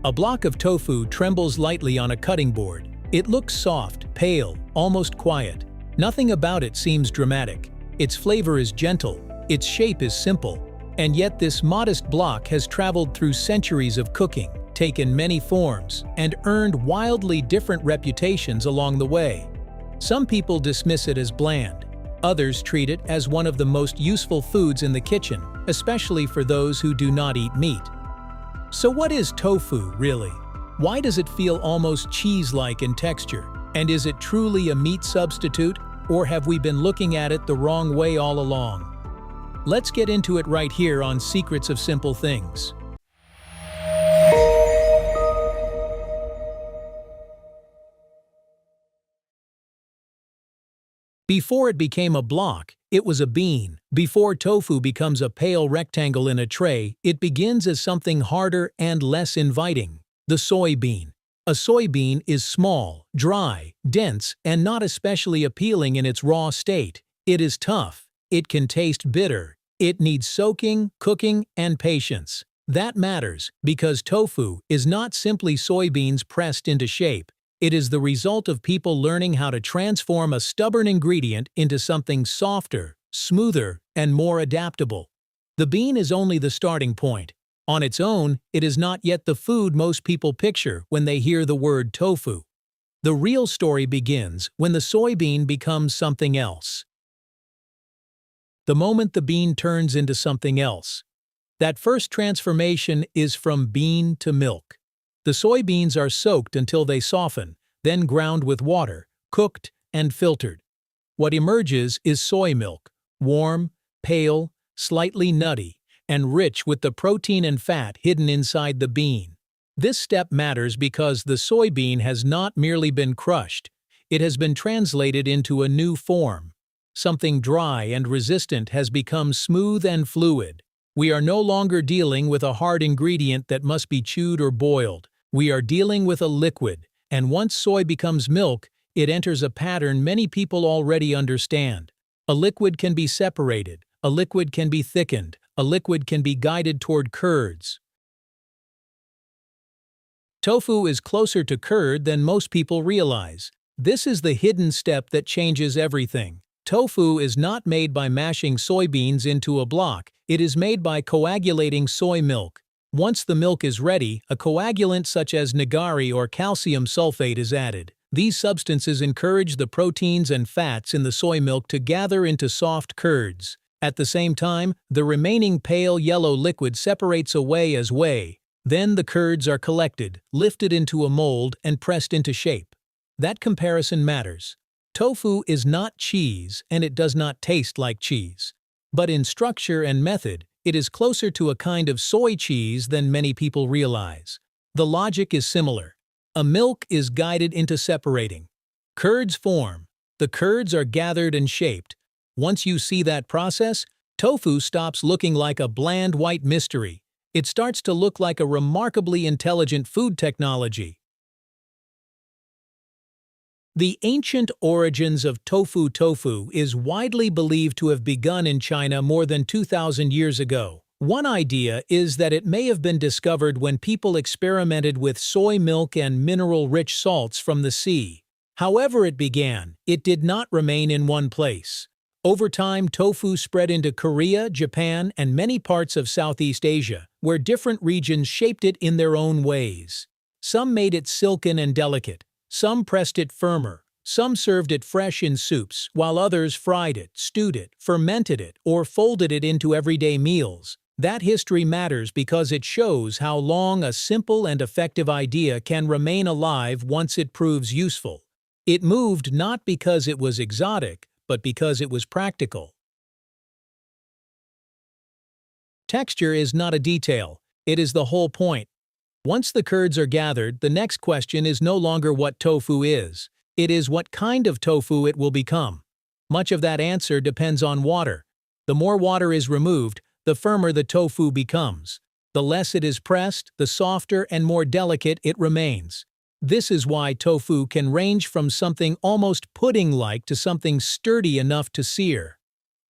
A block of tofu trembles lightly on a cutting board. It looks soft, pale, almost quiet. Nothing about it seems dramatic. Its flavor is gentle, its shape is simple. And yet this modest block has traveled through centuries of cooking, taken many forms, and earned wildly different reputations along the way. Some people dismiss it as bland. Others treat it as one of the most useful foods in the kitchen, especially for those who do not eat meat. So what is tofu, really? Why does it feel almost cheese-like in texture? And is it truly a meat substitute, or have we been looking at it the wrong way all along? Let's get into it right here on Secrets of Simple Things. Before it became a block, it was a bean. Before tofu becomes a pale rectangle in a tray, it begins as something harder and less inviting. The soybean. A soybean is small, dry, dense, and not especially appealing in its raw state. It is tough. It can taste bitter. It needs soaking, cooking, and patience. That matters because tofu is not simply soybeans pressed into shape. It is the result of people learning how to transform a stubborn ingredient into something softer, smoother, and more adaptable. The bean is only the starting point. On its own, it is not yet the food most people picture when they hear the word tofu. The real story begins when the soybean becomes something else. The moment the bean turns into something else. That first transformation is from bean to milk. The soybeans are soaked until they soften, then ground with water, cooked, and filtered. What emerges is soy milk, warm, pale, slightly nutty, and rich with the protein and fat hidden inside the bean. This step matters because the soybean has not merely been crushed, it has been translated into a new form. Something dry and resistant has become smooth and fluid. We are no longer dealing with a hard ingredient that must be chewed or boiled. We are dealing with a liquid, and once soy becomes milk, it enters a pattern many people already understand. A liquid can be separated, a liquid can be thickened, a liquid can be guided toward curds. Tofu is closer to curd than most people realize. This is the hidden step that changes everything. Tofu is not made by mashing soybeans into a block, it is made by coagulating soy milk. Once the milk is ready, a coagulant such as nigari or calcium sulfate is added. These substances encourage the proteins and fats in the soy milk to gather into soft curds. At the same time, the remaining pale yellow liquid separates away as whey. Then the curds are collected, lifted into a mold, and pressed into shape. That comparison matters. Tofu is not cheese, and it does not taste like cheese. But in structure and method, it is closer to a kind of soy cheese than many people realize. The logic is similar. A milk is guided into separating. Curds form. The curds are gathered and shaped. Once you see that process, tofu stops looking like a bland white mystery. It starts to look like a remarkably intelligent food technology. The ancient origins of tofu is widely believed to have begun in China more than 2,000 years ago. One idea is that it may have been discovered when people experimented with soy milk and mineral-rich salts from the sea. However it began, it did not remain in one place. Over time, tofu spread into Korea, Japan, and many parts of Southeast Asia, where different regions shaped it in their own ways. Some made it silken and delicate. Some pressed it firmer, some served it fresh in soups, while others fried it, stewed it, fermented it, or folded it into everyday meals. That history matters because it shows how long a simple and effective idea can remain alive once it proves useful. It moved not because it was exotic, but because it was practical. Texture is not a detail, it is the whole point. Once the curds are gathered, the next question is no longer what tofu is. It is what kind of tofu it will become. Much of that answer depends on water. The more water is removed, the firmer the tofu becomes. The less it is pressed, the softer and more delicate it remains. This is why tofu can range from something almost pudding-like to something sturdy enough to sear.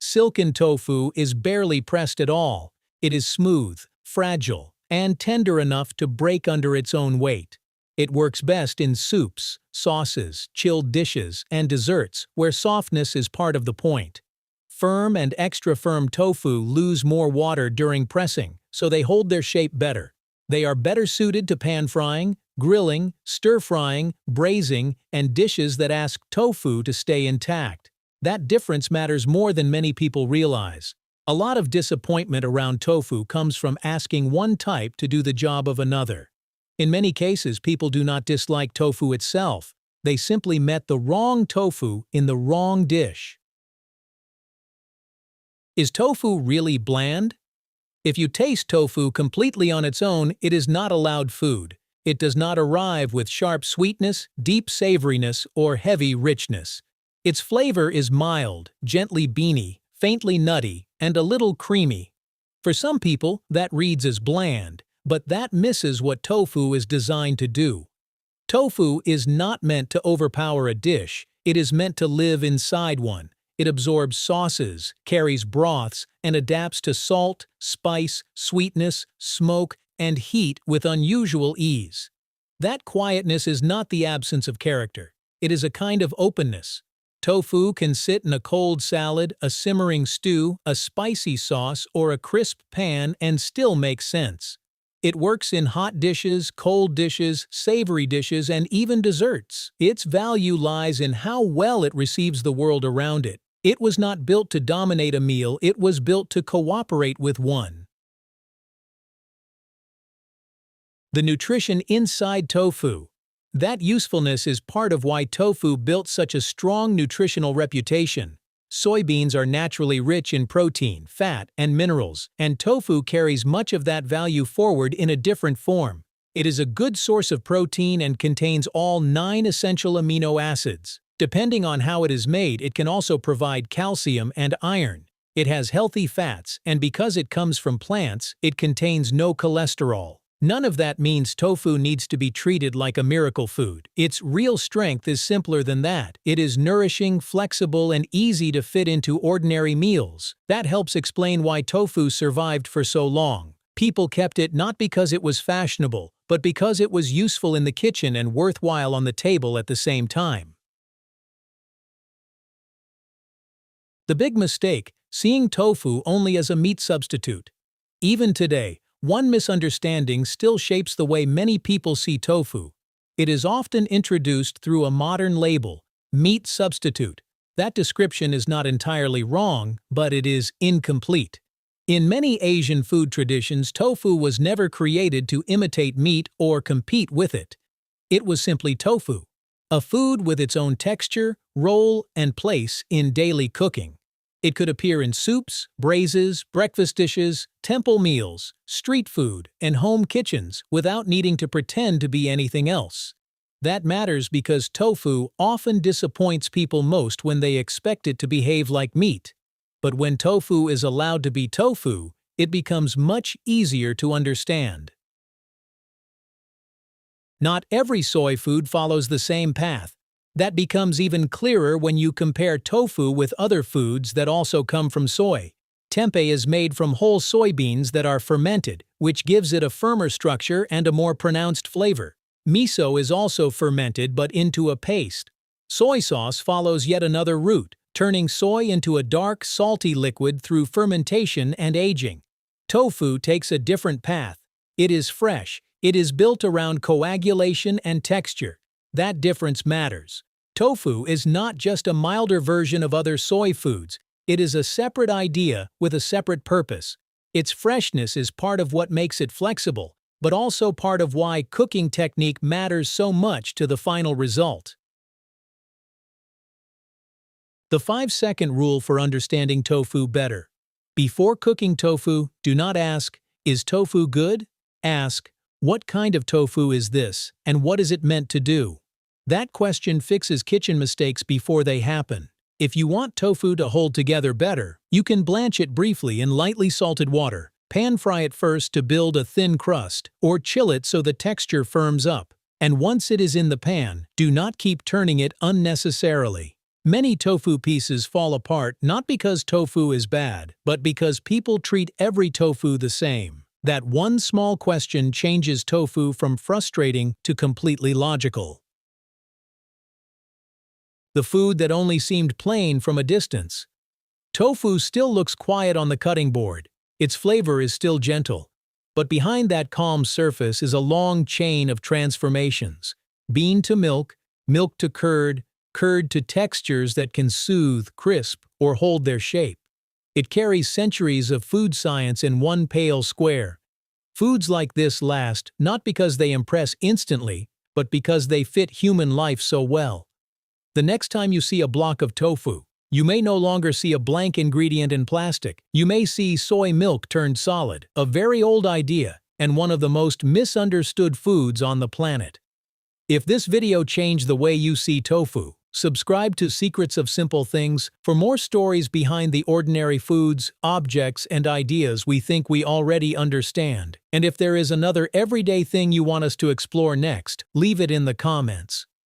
Silken tofu is barely pressed at all. It is smooth, fragile, and tender enough to break under its own weight. It works best in soups, sauces, chilled dishes, and desserts, where softness is part of the point. Firm and extra-firm tofu lose more water during pressing, so they hold their shape better. They are better suited to pan-frying, grilling, stir-frying, braising, and dishes that ask tofu to stay intact. That difference matters more than many people realize. A lot of disappointment around tofu comes from asking one type to do the job of another. In many cases, people do not dislike tofu itself. They simply met the wrong tofu in the wrong dish. Is tofu really bland? If you taste tofu completely on its own, it is not allowed food. It does not arrive with sharp sweetness, deep savoriness, or heavy richness. Its flavor is mild, gently beany, faintly nutty, and a little creamy. For some people, that reads as bland, but that misses what tofu is designed to do. Tofu is not meant to overpower a dish, it is meant to live inside one. It absorbs sauces, carries broths, and adapts to salt, spice, sweetness, smoke, and heat with unusual ease. That quietness is not the absence of character. It is a kind of openness. Tofu can sit in a cold salad, a simmering stew, a spicy sauce, or a crisp pan and still make sense. It works in hot dishes, cold dishes, savory dishes, and even desserts. Its value lies in how well it receives the world around it. It was not built to dominate a meal, it was built to cooperate with one. The nutrition inside tofu. That usefulness is part of why tofu built such a strong nutritional reputation. Soybeans are naturally rich in protein, fat, and minerals, and tofu carries much of that value forward in a different form. It is a good source of protein and contains all 9 essential amino acids. Depending on how it is made, it can also provide calcium and iron. It has healthy fats, and because it comes from plants, it contains no cholesterol. None of that means tofu needs to be treated like a miracle food. Its real strength is simpler than that. It is nourishing, flexible, and easy to fit into ordinary meals. That helps explain why tofu survived for so long. People kept it not because it was fashionable, but because it was useful in the kitchen and worthwhile on the table at the same time. The big mistake, seeing tofu only as a meat substitute. Even today, one misunderstanding still shapes the way many people see tofu. It is often introduced through a modern label, meat substitute. That description is not entirely wrong, but it is incomplete. In many Asian food traditions, tofu was never created to imitate meat or compete with it. It was simply tofu, a food with its own texture, role, and place in daily cooking. It could appear in soups, braises, breakfast dishes, temple meals, street food, and home kitchens without needing to pretend to be anything else. That matters because tofu often disappoints people most when they expect it to behave like meat. But when tofu is allowed to be tofu, it becomes much easier to understand. Not every soy food follows the same path. That becomes even clearer when you compare tofu with other foods that also come from soy. Tempeh is made from whole soybeans that are fermented, which gives it a firmer structure and a more pronounced flavor. Miso is also fermented but into a paste. Soy sauce follows yet another route, turning soy into a dark, salty liquid through fermentation and aging. Tofu takes a different path. It is fresh. It is built around coagulation and texture. That difference matters. Tofu is not just a milder version of other soy foods. It is a separate idea with a separate purpose. Its freshness is part of what makes it flexible, but also part of why cooking technique matters so much to the final result. The 5-second rule for understanding tofu better. Before cooking tofu, do not ask, "Is tofu good?" Ask, "What kind of tofu is this, and what is it meant to do?" That question fixes kitchen mistakes before they happen. If you want tofu to hold together better, you can blanch it briefly in lightly salted water, pan-fry it first to build a thin crust, or chill it so the texture firms up. And once it is in the pan, do not keep turning it unnecessarily. Many tofu pieces fall apart not because tofu is bad, but because people treat every tofu the same. That one small question changes tofu from frustrating to completely logical. The food that only seemed plain from a distance. Tofu still looks quiet on the cutting board. Its flavor is still gentle. But behind that calm surface is a long chain of transformations. Bean to milk, milk to curd, curd to textures that can soothe, crisp, or hold their shape. It carries centuries of food science in one pale square. Foods like this last not because they impress instantly, but because they fit human life so well. The next time you see a block of tofu, you may no longer see a blank ingredient in plastic. You may see soy milk turned solid, a very old idea, and one of the most misunderstood foods on the planet. If this video changed the way you see tofu, subscribe to Secrets of Simple Things for more stories behind the ordinary foods, objects, and ideas we think we already understand. And if there is another everyday thing you want us to explore next, leave it in the comments.